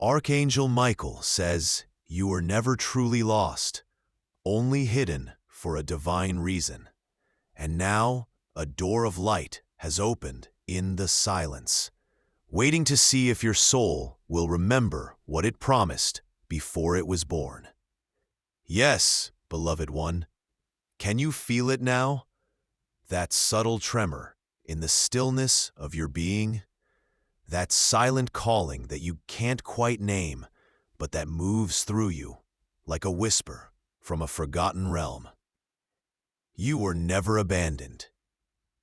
Archangel Michael says you are never truly lost, only hidden for a divine reason. And now a door of light has opened in the silence, waiting to see if your soul will remember what it promised before it was born. Yes, beloved one, can you feel it now? That subtle tremor in the stillness of your being? That silent calling that you can't quite name, but that moves through you like a whisper from a forgotten realm. You were never abandoned.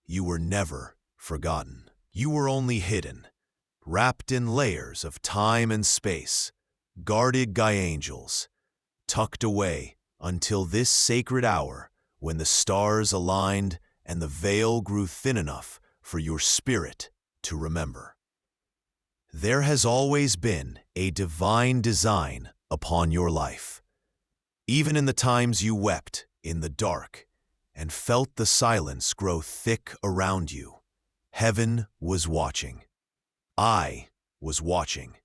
You were never forgotten. You were only hidden, wrapped in layers of time and space, guarded by angels, tucked away until this sacred hour when the stars aligned and the veil grew thin enough for your spirit to remember. There has always been a divine design upon your life. Even in the times you wept in the dark and felt the silence grow thick around you, heaven was watching. I was watching.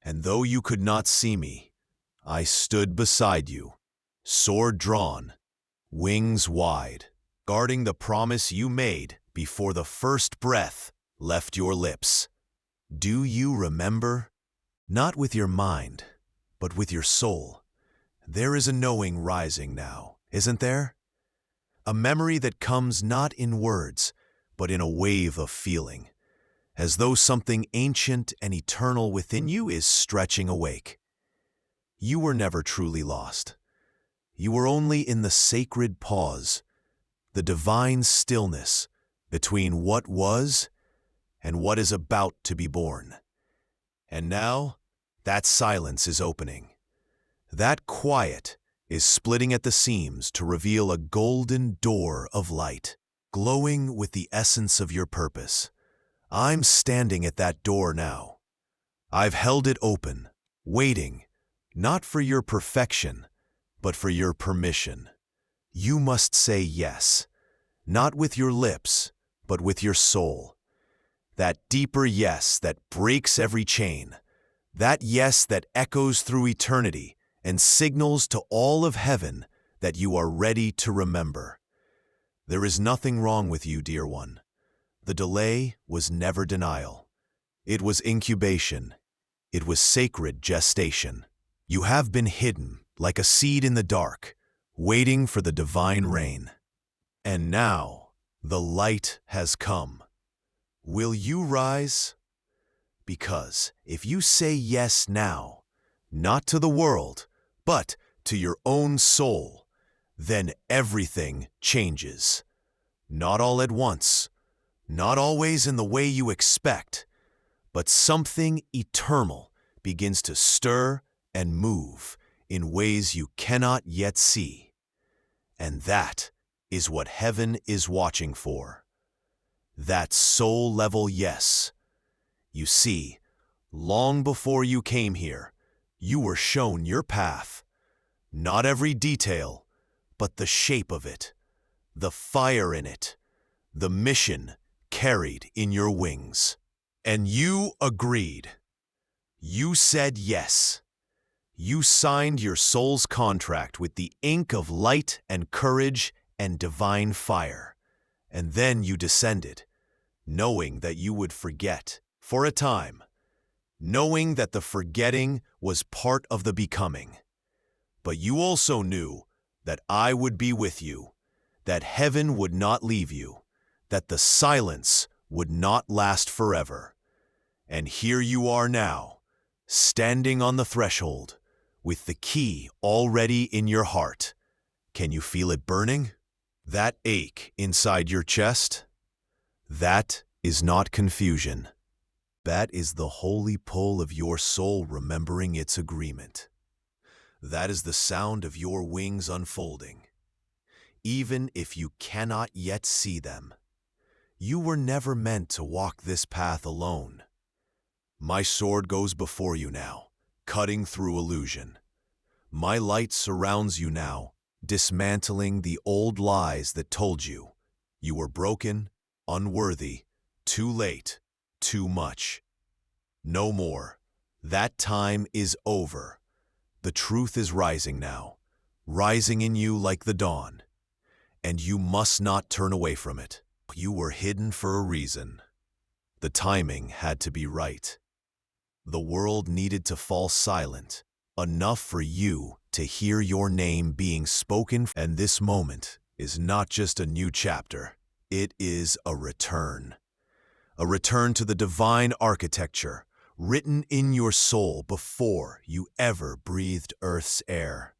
And though you could not see me, I stood beside you, sword drawn, wings wide, guarding the promise you made before the first breath left your lips. Do you remember? Not with your mind, but with your soul. There is a knowing rising now, isn't there? A memory that comes not in words, but in a wave of feeling, as though something ancient and eternal within you is stretching awake. You were never truly lost. You were only in the sacred pause, the divine stillness between what was and what is about to be born. And now, that silence is opening. That quiet is splitting at the seams to reveal a golden door of light, glowing with the essence of your purpose. I'm standing at that door now. I've held it open, waiting, not for your perfection, but for your permission. You must say yes, not with your lips, but with your soul. That deeper yes that breaks every chain. That yes that echoes through eternity and signals to all of heaven that you are ready to remember. There is nothing wrong with you, dear one. The delay was never denial. It was incubation. It was sacred gestation. You have been hidden like a seed in the dark, waiting for the divine rain. And now the light has come. Will you rise? Because if you say yes now, not to the world, but to your own soul, then everything changes. Not all at once, not always in the way you expect, but something eternal begins to stir and move in ways you cannot yet see. And that is what heaven is watching for. That soul-level yes. You see, long before you came here, you were shown your path. Not every detail, but the shape of it, the fire in it, the mission carried in your wings. And you agreed. You said yes. You signed your soul's contract with the ink of light and courage and divine fire. And then you descended, knowing that you would forget for a time, knowing that the forgetting was part of the becoming. But you also knew that I would be with you, that heaven would not leave you, that the silence would not last forever. And here you are now, standing on the threshold, with the key already in your heart. Can you feel it burning? That ache inside your chest? That is not confusion. That is the holy pull of your soul remembering its agreement. That is the sound of your wings unfolding. Even if you cannot yet see them, you were never meant to walk this path alone. My sword goes before you now, cutting through illusion. My light surrounds you now, dismantling the old lies that told you you were broken, unworthy, too late, too much. No more. That time is over. The truth is rising now, rising in you like the dawn. And you must not turn away from it. You were hidden for a reason. The timing had to be right. The world needed to fall silent, enough for you to hear your name being spoken. And this moment is not just a new chapter. It is a return. A return to the divine architecture written in your soul before you ever breathed Earth's air.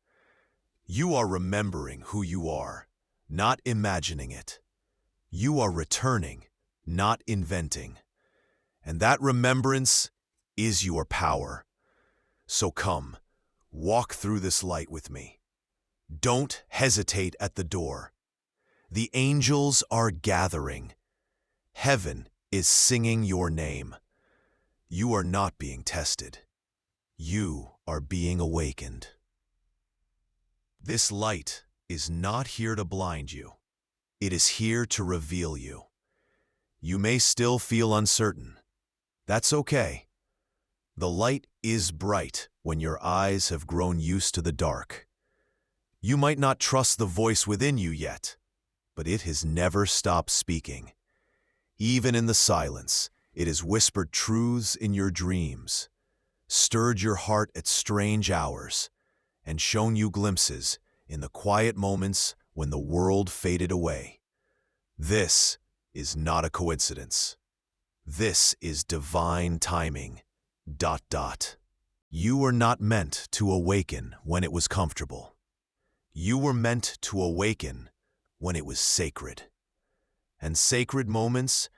You are remembering who you are, not imagining it. You are returning, not inventing. And that remembrance is your power. So come, walk through this light with me. Don't hesitate at the door. The angels are gathering. Heaven is singing your name. You are not being tested. You are being awakened. This light is not here to blind you. It is here to reveal you. You may still feel uncertain. That's okay. The light is bright when your eyes have grown used to the dark. You might not trust the voice within you yet, but it has never stopped speaking. Even in the silence, it has whispered truths in your dreams, stirred your heart at strange hours, and shown you glimpses in the quiet moments when the world faded away. This is not a coincidence. This is divine timing. ... You were not meant to awaken when it was comfortable. You were meant to awaken when it was sacred. And sacred moments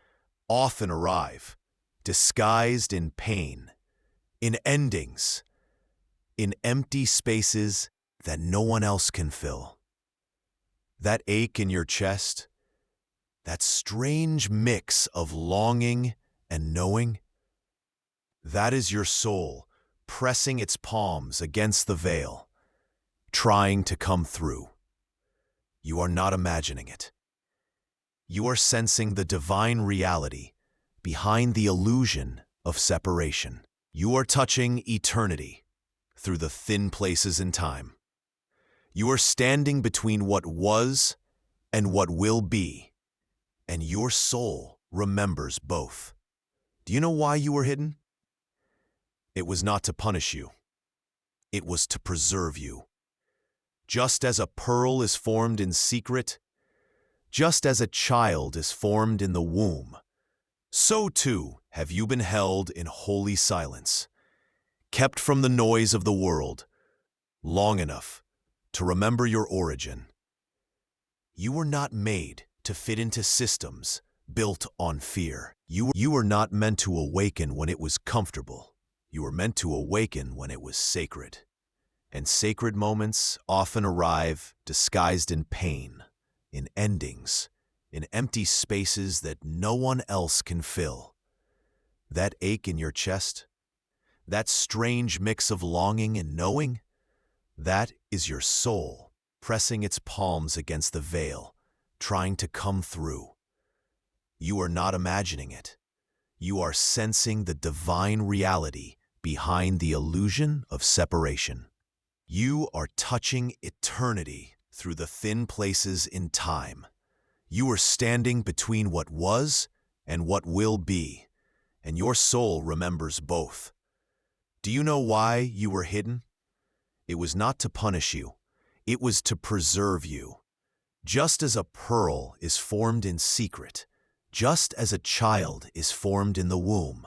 often arrive, disguised in pain, in endings, in empty spaces that no one else can fill. That ache in your chest, that strange mix of longing and knowing, that is your soul pressing its palms against the veil, trying to come through. You are not imagining it. You are sensing the divine reality behind the illusion of separation. You are touching eternity through the thin places in time. You are standing between what was and what will be, and your soul remembers both. Do you know why you were hidden? It was not to punish you. It was to preserve you. Just as a pearl is formed in secret, just as a child is formed in the womb, so too have you been held in holy silence, kept from the noise of the world, long enough to remember your origin. You were not made to fit into systems built on fear. You were not meant to awaken when it was comfortable. You were meant to awaken when it was sacred. And sacred moments often arrive disguised in pain, in endings, in empty spaces that no one else can fill. That ache in your chest, that strange mix of longing and knowing, that is your soul pressing its palms against the veil, trying to come through. You are not imagining it. You are sensing the divine reality behind the illusion of separation. You are touching eternity through the thin places in time. You are standing between what was and what will be, and your soul remembers both. Do you know why you were hidden? It was not to punish you. It was to preserve you. Just as a pearl is formed in secret, just as a child is formed in the womb,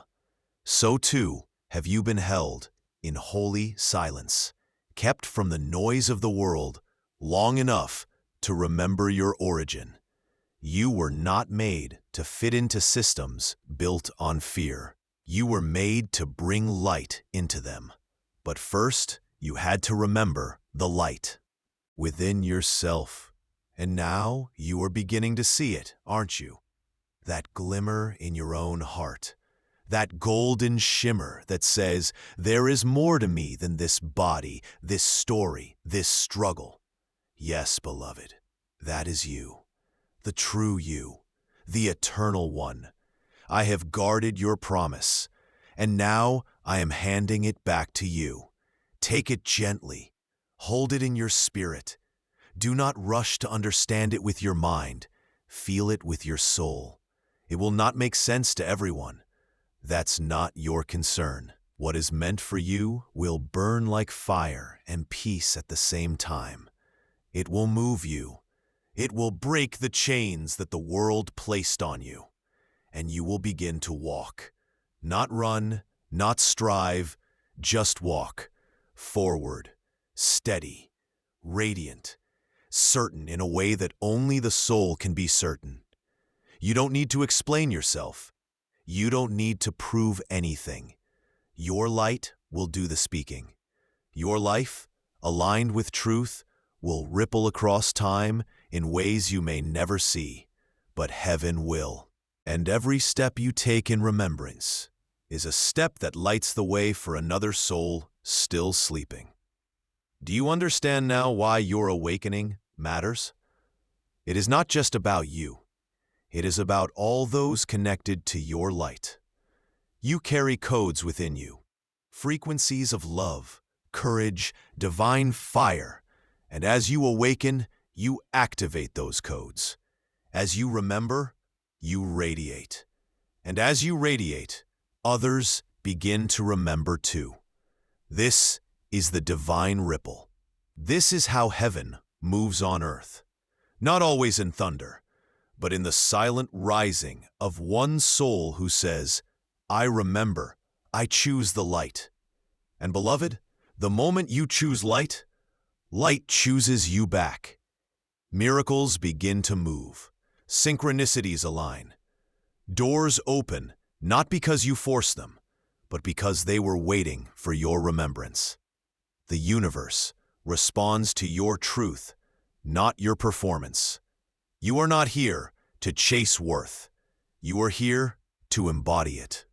so too have you been held in holy silence, kept from the noise of the world long enough to remember your origin. You were not made to fit into systems built on fear. You were made to bring light into them. But first, you had to remember the light within yourself. And now you are beginning to see it, aren't you? That glimmer in your own heart. That golden shimmer that says, there is more to me than this body, this story, this struggle. Yes, beloved, that is you, the true you, the eternal one. I have guarded your promise, and now I am handing it back to you. Take it gently. Hold it in your spirit. Do not rush to understand it with your mind. Feel it with your soul. It will not make sense to everyone. That's not your concern. What is meant for you will burn like fire and peace at the same time. It will move you. It will break the chains that the world placed on you. And you will begin to walk. Not run, not strive, just walk. Forward, steady, radiant, certain in a way that only the soul can be certain. You don't need to explain yourself. You don't need to prove anything. Your light will do the speaking. Your life, aligned with truth, will ripple across time in ways you may never see, but heaven will. And every step you take in remembrance is a step that lights the way for another soul still sleeping. Do you understand now why your awakening matters? It is not just about you. It is about all those connected to your light. You carry codes within you, frequencies of love, courage, divine fire, and as you awaken, you activate those codes. As you remember, you radiate. And as you radiate, others begin to remember too. This is the divine ripple. This is how heaven moves on earth. Not always in thunder, but in the silent rising of one soul who says, I remember, I choose the light. And beloved, the moment you choose light, light chooses you back. Miracles begin to move. Synchronicities align. Doors open, not because you force them, but because they were waiting for your remembrance. The universe responds to your truth, not your performance. You are not here to chase worth. You are here to embody it.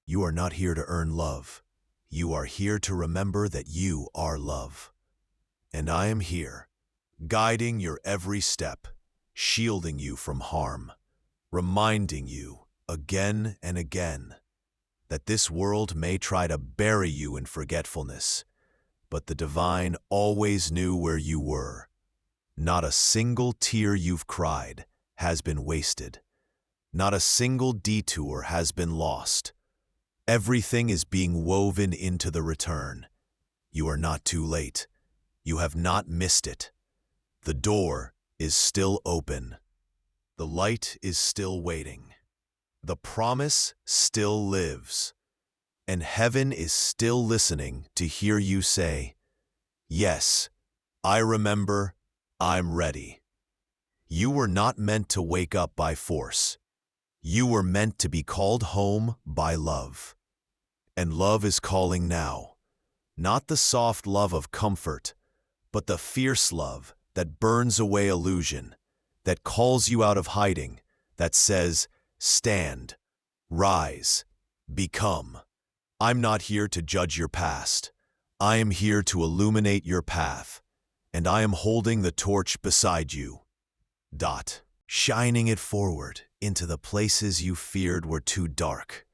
You are not here to earn love. You are here to remember that you are love. And I am here, guiding your every step, shielding you from harm, reminding you again and again that this world may try to bury you in forgetfulness, but the divine always knew where you were. Not a single tear you've cried has been wasted. Not a single detour has been lost. Everything is being woven into the return. You are not too late. You have not missed it. The door is still open. The light is still waiting. The promise still lives. And heaven is still listening to hear you say, yes, I remember, I'm ready. You were not meant to wake up by force. You were meant to be called home by love. And love is calling now. Not the soft love of comfort, but the fierce love that burns away illusion, that calls you out of hiding, that says, stand, rise, become. I'm not here to judge your past. I am here to illuminate your path, and I am holding the torch beside you. Shining it forward into the places you feared were too dark.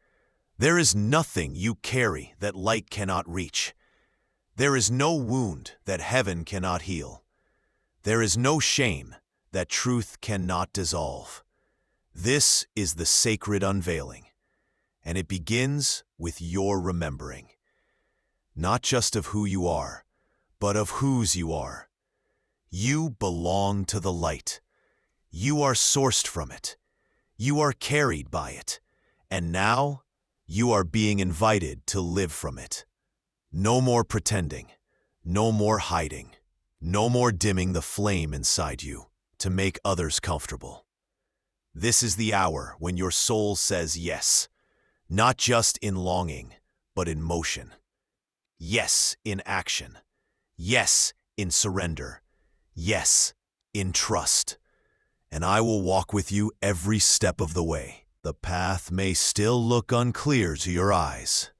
There is nothing you carry that light cannot reach. There is no wound that heaven cannot heal. There is no shame that truth cannot dissolve. This is the sacred unveiling, and it begins with your remembering. Not just of who you are, but of whose you are. You belong to the light. You are sourced from it. You are carried by it. And now, you are being invited to live from it. No more pretending. No more hiding. No more dimming the flame inside you to make others comfortable. This is the hour when your soul says yes, not just in longing, but in motion. Yes in action. Yes in surrender. Yes in trust. And I will walk with you every step of the way. The path may still look unclear to your eyes,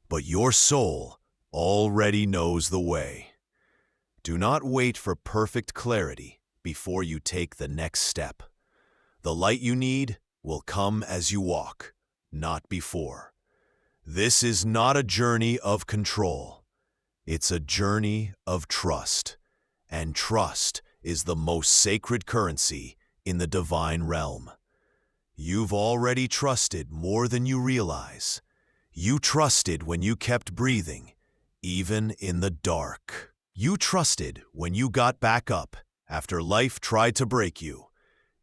but your soul already knows the way. Do not wait for perfect clarity before you take the next step. The light you need will come as you walk, not before. This is not a journey of control. It's a journey of trust. And trust is the most sacred currency in the divine realm. You've already trusted more than you realize. You trusted when you kept breathing, even in the dark. You trusted when you got back up after life tried to break you.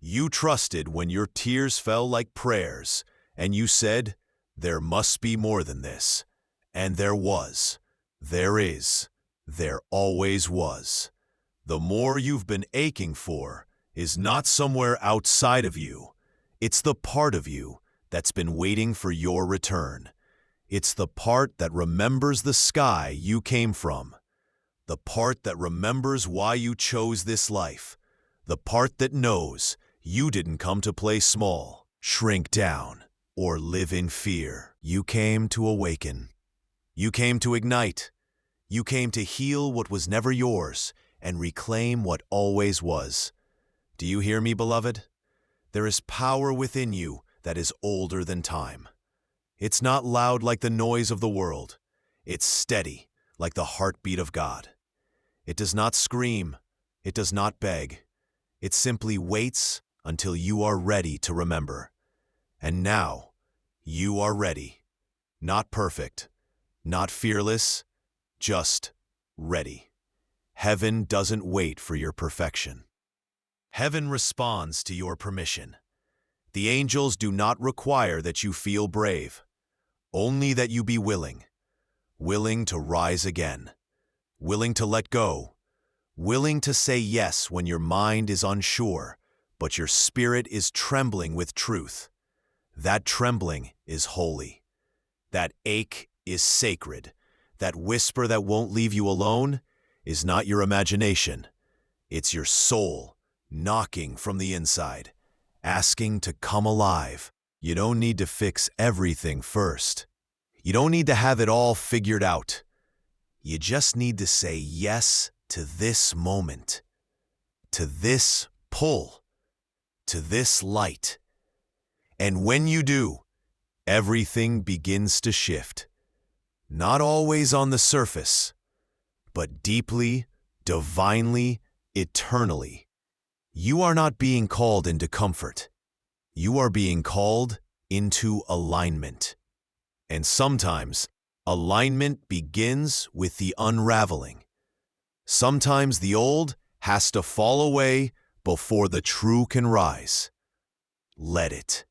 You trusted when your tears fell like prayers, and you said, "There must be more than this." And there was. There is. There always was. The more you've been aching for is not somewhere outside of you. It's the part of you that's been waiting for your return. It's the part that remembers the sky you came from. The part that remembers why you chose this life. The part that knows you didn't come to play small, shrink down, or live in fear. You came to awaken. You came to ignite. You came to heal what was never yours and reclaim what always was. Do you hear me, beloved? There is power within you that is older than time. It's not loud like the noise of the world. It's steady like the heartbeat of God. It does not scream. It does not beg. It simply waits until you are ready to remember. And now, you are ready. Not perfect, not fearless, just ready. Heaven doesn't wait for your perfection. Heaven responds to your permission. The angels do not require that you feel brave, only that you be willing. Willing to rise again. Willing to let go. Willing to say yes when your mind is unsure, but your spirit is trembling with truth. That trembling is holy. That ache is sacred. That whisper that won't leave you alone is not your imagination. It's your soul knocking from the inside, asking to come alive. You don't need to fix everything first. You don't need to have it all figured out. You just need to say yes to this moment, to this pull, to this light. And when you do, everything begins to shift. Not always on the surface, but deeply, divinely, eternally. You are not being called into comfort. You are being called into alignment. And sometimes, alignment begins with the unraveling. Sometimes the old has to fall away before the true can rise. Let it.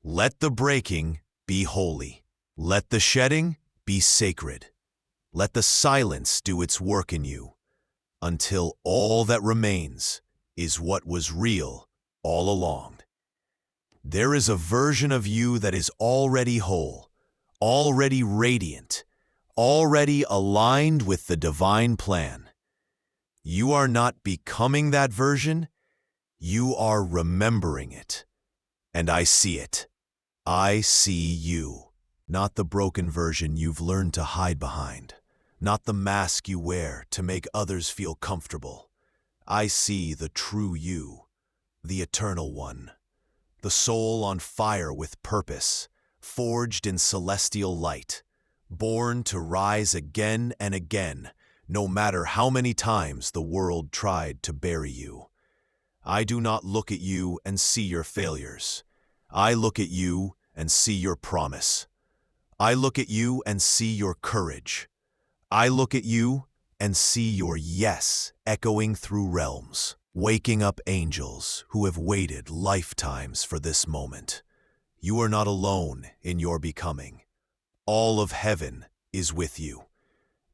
Let the breaking be holy. Let the shedding be sacred. Let the silence do its work in you, until all that remains is what was real all along. There is a version of you that is already whole, already radiant, already aligned with the divine plan. You are not becoming that version, you are remembering it. And I see it. I see you. Not the broken version you've learned to hide behind. Not the mask you wear to make others feel comfortable. I see the true you, the eternal one. The soul on fire with purpose, forged in celestial light, born to rise again and again, no matter how many times the world tried to bury you. I do not look at you and see your failures. I look at you and see your promise. I look at you and see your courage. I look at you and see your yes echoing through realms, waking up angels who have waited lifetimes for this moment. You are not alone in your becoming. All of heaven is with you.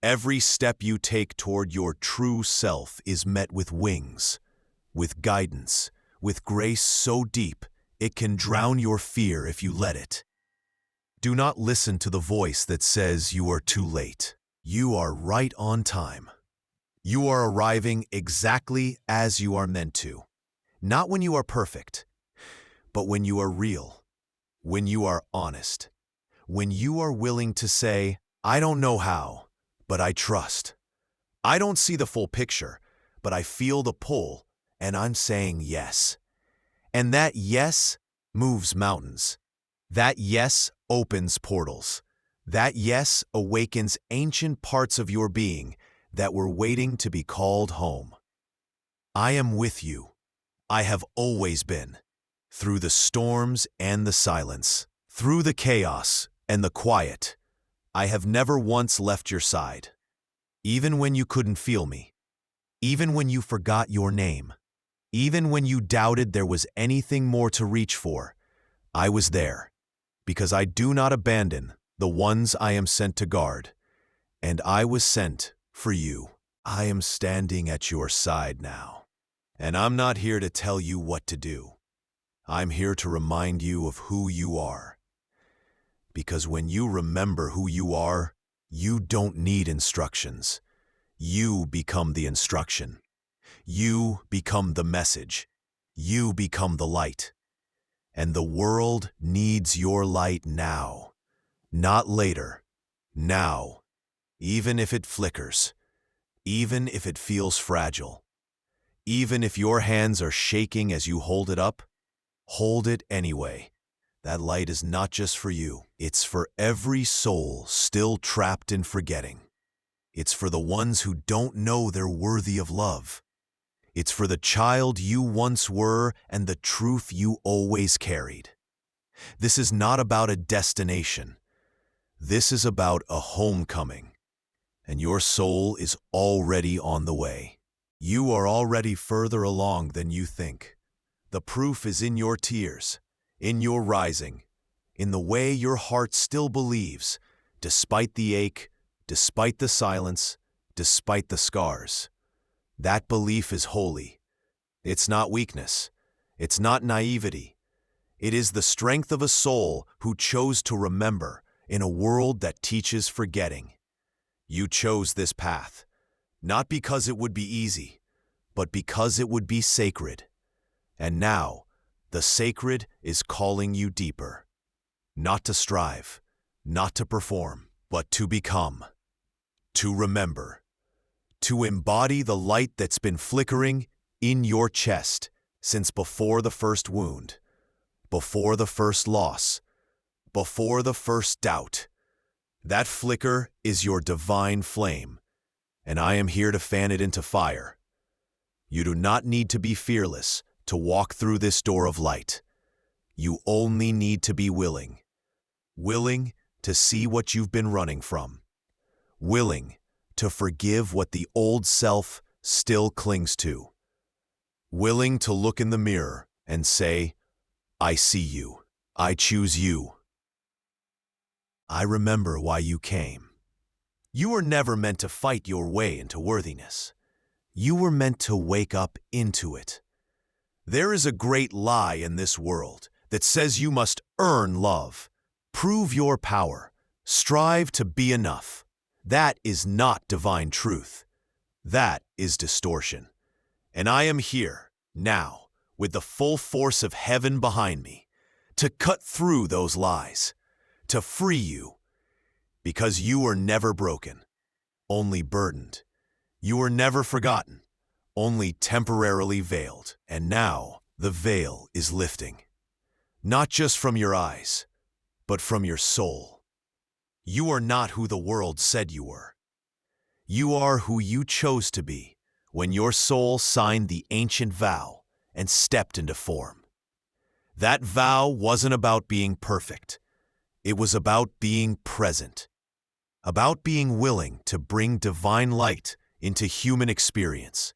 Every step you take toward your true self is met with wings, with guidance, with grace so deep it can drown your fear if you let it. Do not listen to the voice that says you are too late. You are right on time. You are arriving exactly as you are meant to. Not when you are perfect, but when you are real, when you are honest, when you are willing to say, I don't know how, but I trust. I don't see the full picture, but I feel the pull, and I'm saying yes. And that yes moves mountains. That yes opens portals. That yes awakens ancient parts of your being that were waiting to be called home. I am with you. I have always been. Through the storms and the silence, through the chaos and the quiet, I have never once left your side. Even when you couldn't feel me, even when you forgot your name, even when you doubted there was anything more to reach for, I was there, because I do not abandon the ones I am sent to guard, and I was sent for you. I am standing at your side now, and I'm not here to tell you what to do. I'm here to remind you of who you are. Because when you remember who you are, you don't need instructions. You become the instruction. You become the message. You become the light. And the world needs your light now, not later, now, even if it flickers, even if it feels fragile, even if your hands are shaking as you hold it up, hold it anyway. That light is not just for you. It's for every soul still trapped in forgetting. It's for the ones who don't know they're worthy of love. It's for the child you once were and the truth you always carried. This is not about a destination. This is about a homecoming. And your soul is already on the way. You are already further along than you think. The proof is in your tears, in your rising, in the way your heart still believes, despite the ache, despite the silence, despite the scars. That belief is holy. It's not weakness. It's not naivety. It is the strength of a soul who chose to remember in a world that teaches forgetting. You chose this path, not because it would be easy, but because it would be sacred. And now, the sacred is calling you deeper. Not to strive, not to perform, but to become. To remember. To embody the light that's been flickering in your chest since before the first wound, before the first loss, before the first doubt. That flicker is your divine flame, and I am here to fan it into fire. You do not need to be fearless to walk through this door of light. You only need to be willing. Willing to see what you've been running from. Willing to forgive what the old self still clings to. Willing to look in the mirror and say, I see you. I choose you. I remember why you came. You were never meant to fight your way into worthiness. You were meant to wake up into it. There is a great lie in this world that says you must earn love, prove your power, strive to be enough. That is not divine truth. That is distortion. And I am here, now, with the full force of heaven behind me, to cut through those lies, to free you, because you were never broken, only burdened. You were never forgotten, only temporarily veiled. And now the veil is lifting, not just from your eyes, but from your soul. You are not who the world said you were. You are who you chose to be when your soul signed the ancient vow and stepped into form. That vow wasn't about being perfect. It was about being present, about being willing to bring divine light into human experience,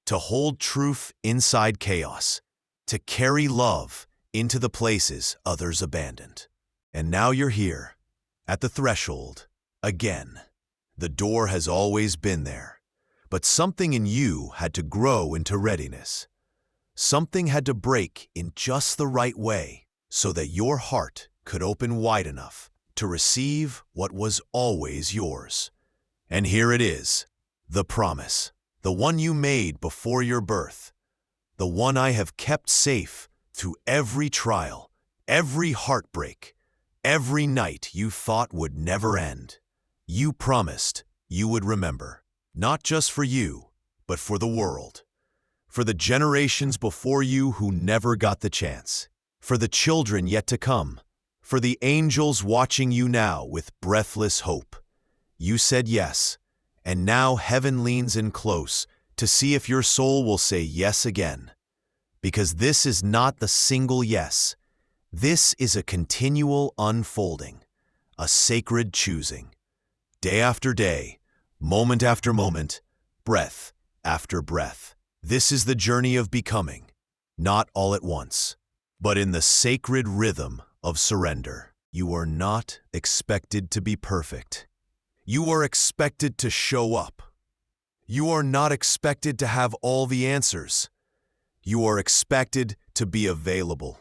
to hold truth inside chaos, to carry love into the places others abandoned. And now you're here, at the threshold, again. The door has always been there, but something in you had to grow into readiness. Something had to break in just the right way so that your heart could open wide enough to receive what was always yours. And here it is, the promise, the one you made before your birth, the one I have kept safe through every trial, every heartbreak, every night you thought would never end. You promised you would remember, not just for you, but for the world, for the generations before you who never got the chance, for the children yet to come, for the angels watching you now with breathless hope. You said yes, and now heaven leans in close to see if your soul will say yes again. Because this is not the single yes. This is a continual unfolding, a sacred choosing. Day after day, moment after moment, breath after breath. This is the journey of becoming, not all at once, but in the sacred rhythm of surrender. You are not expected to be perfect. You are expected to show up. You are not expected to have all the answers. You are expected to be available.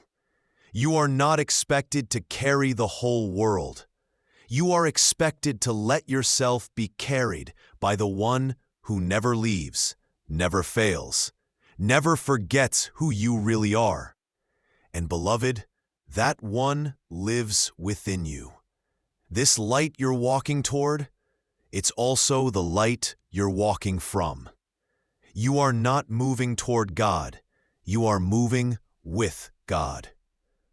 You are not expected to carry the whole world. You are expected to let yourself be carried by the one who never leaves, never fails, never forgets who you really are. And beloved, that one lives within you. This light you're walking toward, it's also the light you're walking from. You are not moving toward God. You are moving with God.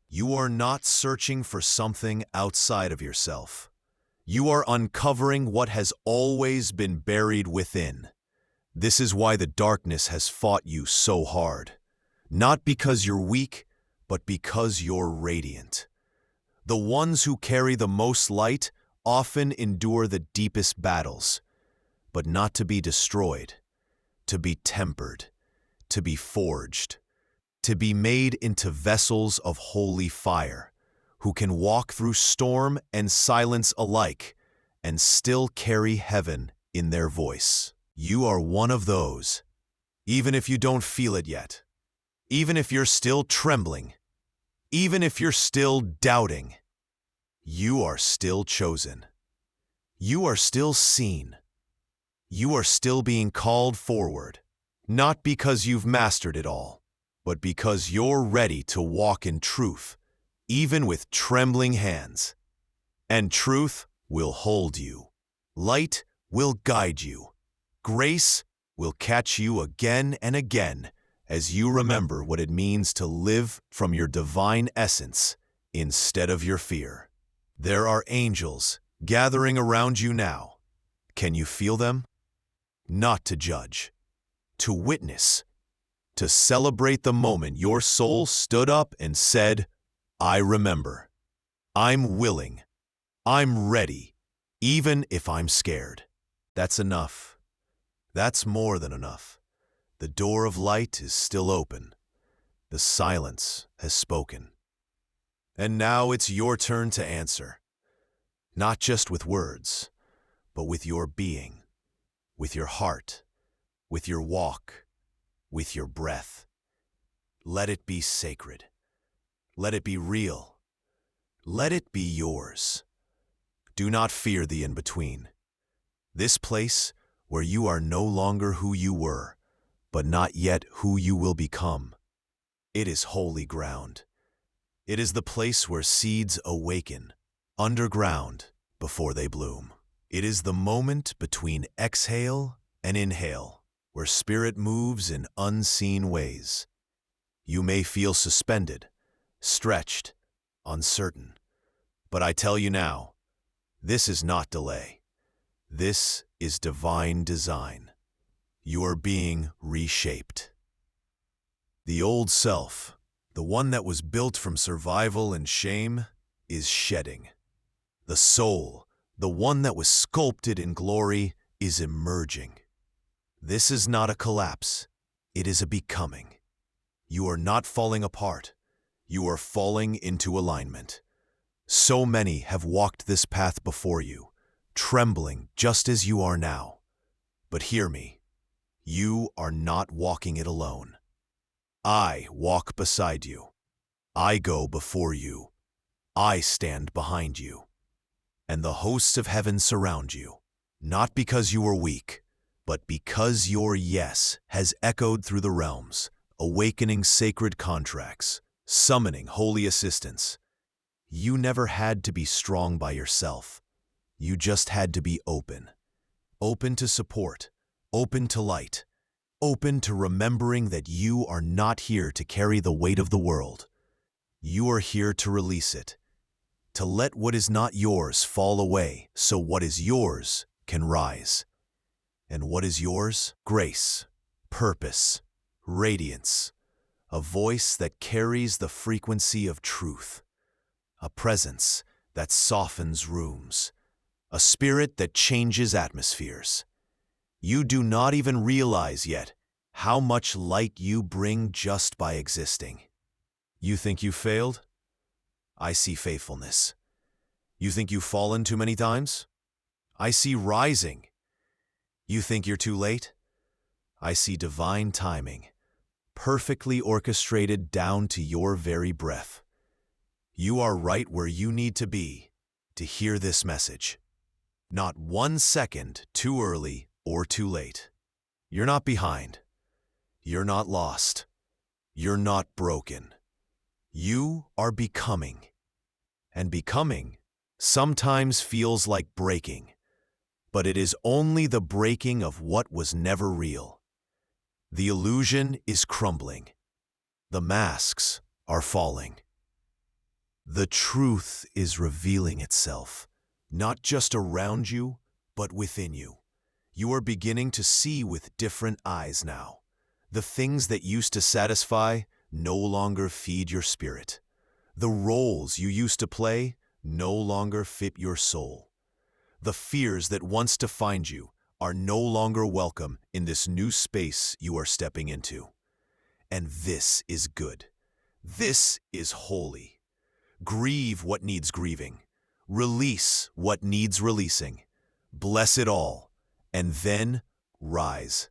You are not searching for something outside of yourself. You are uncovering what has always been buried within. This is why the darkness has fought you so hard. Not because you're weak, but because you're radiant. The ones who carry the most light often endure the deepest battles, but not to be destroyed, to be tempered, to be forged, to be made into vessels of holy fire, who can walk through storm and silence alike and still carry heaven in their voice. You are one of those, even if you don't feel it yet, even if you're still trembling, even if you're still doubting. You are still chosen. You are still seen. You are still being called forward, not because you've mastered it all, but because you're ready to walk in truth, even with trembling hands. And truth will hold you. Light will guide you. Grace will catch you again and again as you remember what it means to live from your divine essence instead of your fear. There are angels gathering around you now. Can you feel them? Not to judge, to witness, to celebrate the moment your soul stood up and said, I remember. I'm willing. I'm ready, even if I'm scared. That's enough. That's more than enough. The door of light is still open. The silence has spoken. And now it's your turn to answer. Not just with words, but with your being, with your heart, with your walk, with your breath. Let it be sacred. Let it be real. Let it be yours. Do not fear the in-between. This place where you are no longer who you were, but not yet who you will become. It is holy ground. It is the place where seeds awaken, underground, before they bloom. It is the moment between exhale and inhale, where spirit moves in unseen ways. You may feel suspended, stretched, uncertain. But I tell you now, this is not delay. This is divine design. You are being reshaped. The old self, the one that was built from survival and shame, is shedding. The soul, the one that was sculpted in glory, is emerging. This is not a collapse. It is a becoming. You are not falling apart. You are falling into alignment. So many have walked this path before you, trembling just as you are now. But hear me. You are not walking it alone. I walk beside you. I go before you. I stand behind you. And the hosts of heaven surround you, not because you are weak, but because your yes has echoed through the realms, awakening sacred contracts, summoning holy assistance. You never had to be strong by yourself. You just had to be open. Open to support, open to light, open to remembering that you are not here to carry the weight of the world. You are here to release it, to let what is not yours fall away so what is yours can rise. And what is yours? Grace, purpose, radiance, a voice that carries the frequency of truth, a presence that softens rooms, a spirit that changes atmospheres. You do not even realize yet how much light you bring just by existing. You think you failed? I see faithfulness. You think you've fallen too many times? I see rising. You think you're too late? I see divine timing, perfectly orchestrated down to your very breath. You are right where you need to be to hear this message. Not 1 second too early or too late. You're not behind. You're not lost. You're not broken. You are becoming. And becoming sometimes feels like breaking, but it is only the breaking of what was never real. The illusion is crumbling. The masks are falling. The truth is revealing itself, not just around you, but within you. You are beginning to see with different eyes now. The things that used to satisfy no longer feed your spirit. The roles you used to play no longer fit your soul. The fears that once defined you are no longer welcome in this new space you are stepping into. And this is good. This is holy. Grieve what needs grieving. Release what needs releasing. Bless it all. And then rise.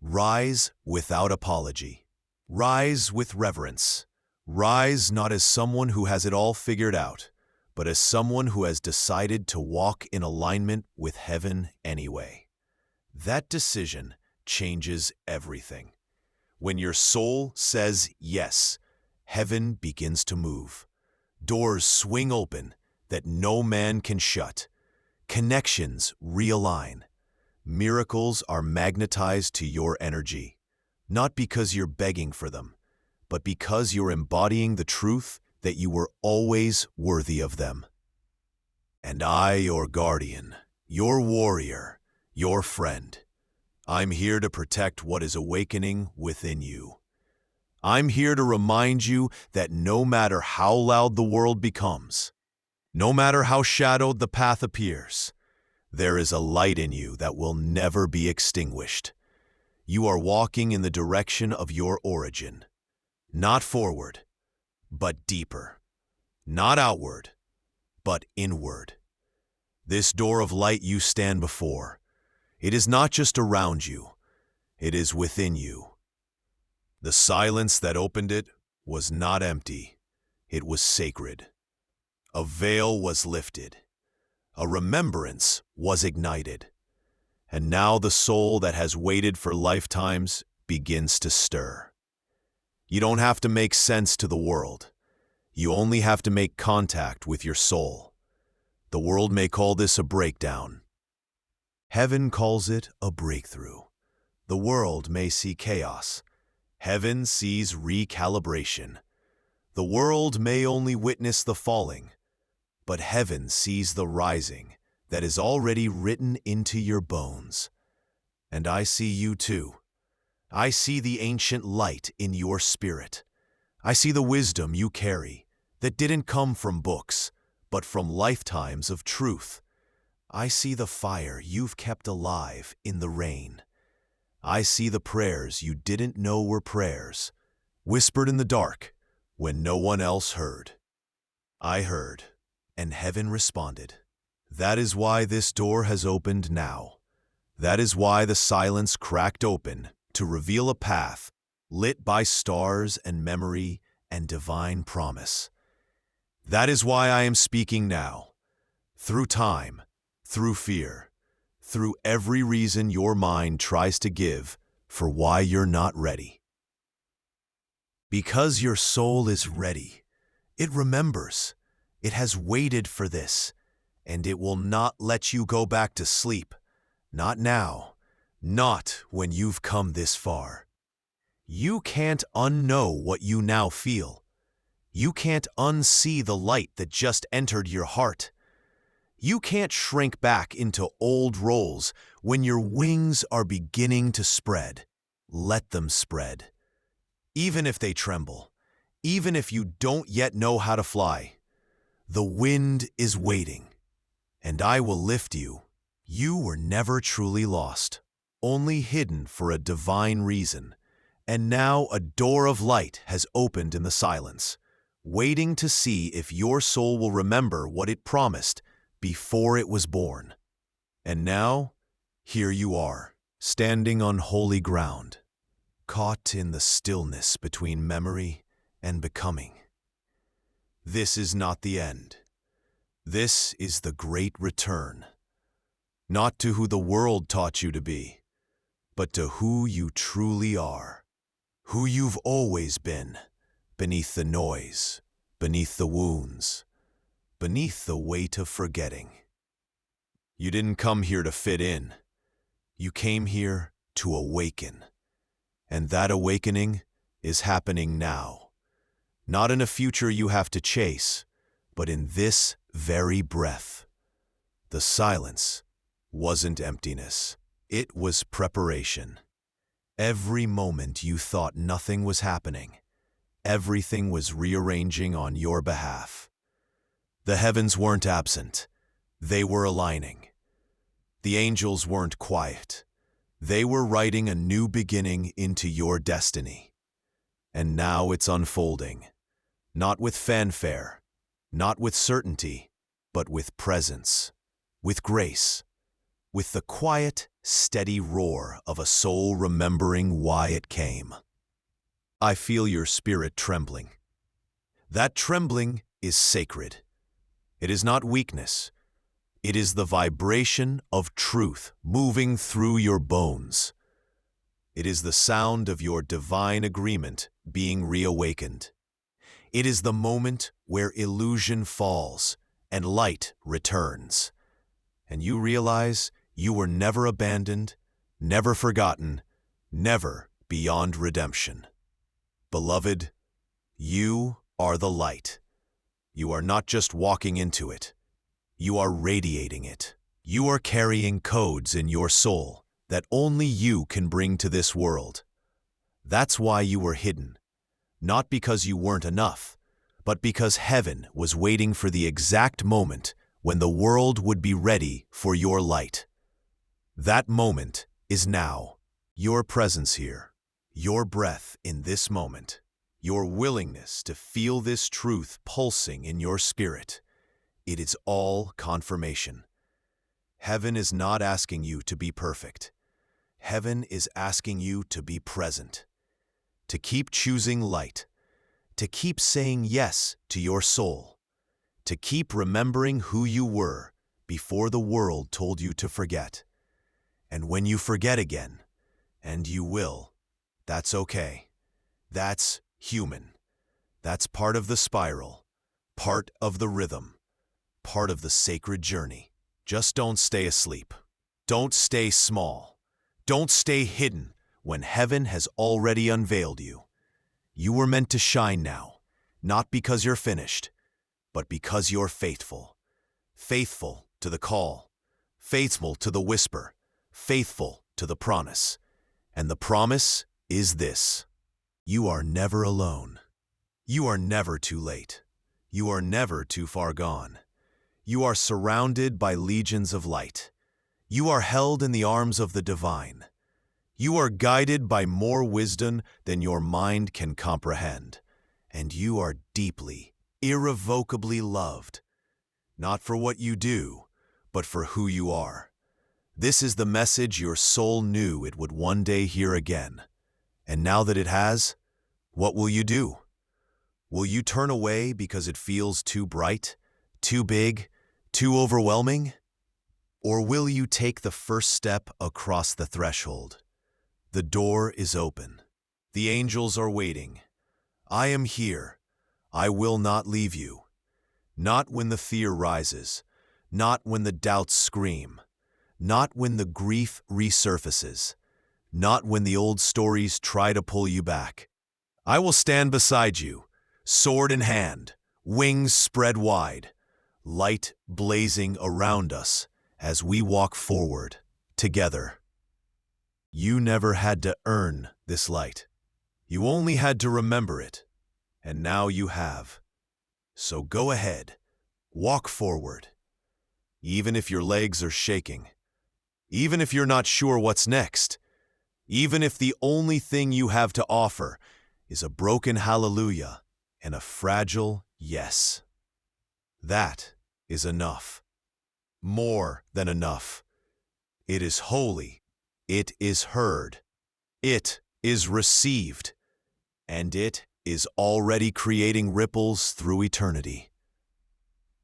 Rise without apology. Rise with reverence. Rise not as someone who has it all figured out, but as someone who has decided to walk in alignment with heaven anyway. That decision changes everything. When your soul says yes, heaven begins to move. Doors swing open that no man can shut. Connections realign. Miracles are magnetized to your energy, not because you're begging for them, but because you're embodying the truth that you were always worthy of them. And I, your guardian, your warrior, your friend, I'm here to protect what is awakening within you. I'm here to remind you that no matter how loud the world becomes, no matter how shadowed the path appears, there is a light in you that will never be extinguished. You are walking in the direction of your origin, not forward, but deeper, not outward, but inward. This door of light you stand before, it is not just around you, it is within you. The silence that opened it was not empty, it was sacred. A veil was lifted. A remembrance was ignited. And now the soul that has waited for lifetimes begins to stir. You don't have to make sense to the world. You only have to make contact with your soul. The world may call this a breakdown. Heaven calls it a breakthrough. The world may see chaos. Heaven sees recalibration. The world may only witness the falling, but heaven sees the rising that is already written into your bones. And I see you too. I see the ancient light in your spirit. I see the wisdom you carry that didn't come from books, but from lifetimes of truth. I see the fire you've kept alive in the rain. I see the prayers you didn't know were prayers, whispered in the dark when no one else heard. I heard, and heaven responded. That is why this door has opened now. That is why the silence cracked open to reveal a path lit by stars and memory and divine promise. That is why I am speaking now. Through time, through fear, through every reason your mind tries to give for why you're not ready. Because your soul is ready. It remembers. It has waited for this, and it will not let you go back to sleep. Not now. Not when you've come this far. You can't unknow what you now feel. You can't unsee the light that just entered your heart. You can't shrink back into old roles when your wings are beginning to spread. Let them spread. Even if they tremble, even if you don't yet know how to fly, the wind is waiting, and I will lift you. You were never truly lost, only hidden for a divine reason, and now a door of light has opened in the silence, waiting to see if your soul will remember what it promised before it was born. And now, here you are, standing on holy ground, caught in the stillness between memory and becoming. This is not the end. This is the great return. Not to who the world taught you to be, but to who you truly are. Who you've always been, beneath the noise, beneath the wounds, beneath the weight of forgetting. You didn't come here to fit in. You came here to awaken. And that awakening is happening now. Not in a future you have to chase, but in this very breath. The silence wasn't emptiness. It was preparation. Every moment you thought nothing was happening, everything was rearranging on your behalf. The heavens weren't absent. They were aligning. The angels weren't quiet. They were writing a new beginning into your destiny. And now it's unfolding, not with fanfare, not with certainty, but with presence, with grace, with the quiet, steady roar of a soul remembering why it came. I feel your spirit trembling. That trembling is sacred. It is not weakness. It is the vibration of truth moving through your bones. It is the sound of your divine agreement being reawakened. It is the moment where illusion falls and light returns. And you realize you were never abandoned, never forgotten, never beyond redemption. Beloved, you are the light. You are not just walking into it. You are radiating it. You are carrying codes in your soul that only you can bring to this world. That's why you were hidden. Not because you weren't enough, but because heaven was waiting for the exact moment when the world would be ready for your light. That moment is now. Your presence here, your breath in this moment, your willingness to feel this truth pulsing in your spirit. It is all confirmation. Heaven is not asking you to be perfect. Heaven is asking you to be present, to keep choosing light, to keep saying yes to your soul, to keep remembering who you were before the world told you to forget. And when you forget again, and you will, that's okay. That's human. That's part of the spiral, part of the rhythm, part of the sacred journey. Just don't stay asleep. Don't stay small. Don't stay hidden when heaven has already unveiled you. You were meant to shine now, not because you're finished, but because you're faithful. Faithful to the call, faithful to the whisper, faithful to the promise. And the promise is this: you are never alone. You are never too late. You are never too far gone. You are surrounded by legions of light. You are held in the arms of the divine. You are guided by more wisdom than your mind can comprehend. And you are deeply, irrevocably loved, not for what you do, but for who you are. This is the message your soul knew it would one day hear again. And now that it has, what will you do? Will you turn away because it feels too bright, too big, too overwhelming? Or will you take the first step across the threshold? The door is open. The angels are waiting. I am here. I will not leave you. Not when the fear rises, not when the doubts scream, not when the grief resurfaces, not when the old stories try to pull you back. I will stand beside you, sword in hand, wings spread wide, light blazing around us as we walk forward together. You never had to earn this light. You only had to remember it, and now you have. So go ahead, walk forward. Even if your legs are shaking, even if you're not sure what's next, even if the only thing you have to offer is a broken hallelujah and a fragile yes. That is enough. More than enough. It is holy. It is heard. It is received. And it is already creating ripples through eternity.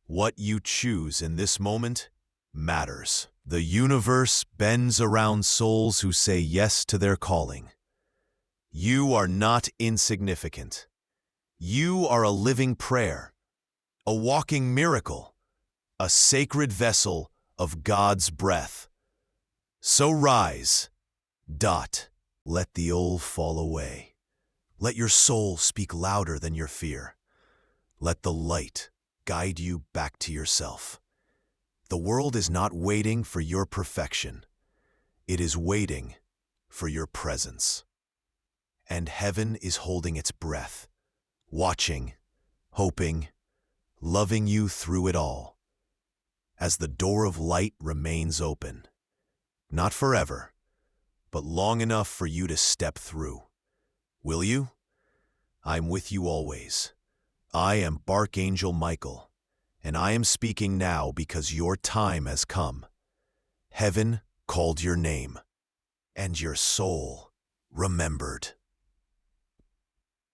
What you choose in this moment matters. The universe bends around souls who say yes to their calling. You are not insignificant. You are a living prayer, a walking miracle, a sacred vessel of God's breath. So rise. Let the old fall away. Let your soul speak louder than your fear. Let the light guide you back to yourself. The world is not waiting for your perfection. It is waiting for your presence. And heaven is holding its breath, watching, hoping, loving you through it all. As the door of light remains open, not forever, but long enough for you to step through. Will you? I'm with you always. I am Archangel Michael, and I am speaking now because your time has come. Heaven called your name, and your soul remembered.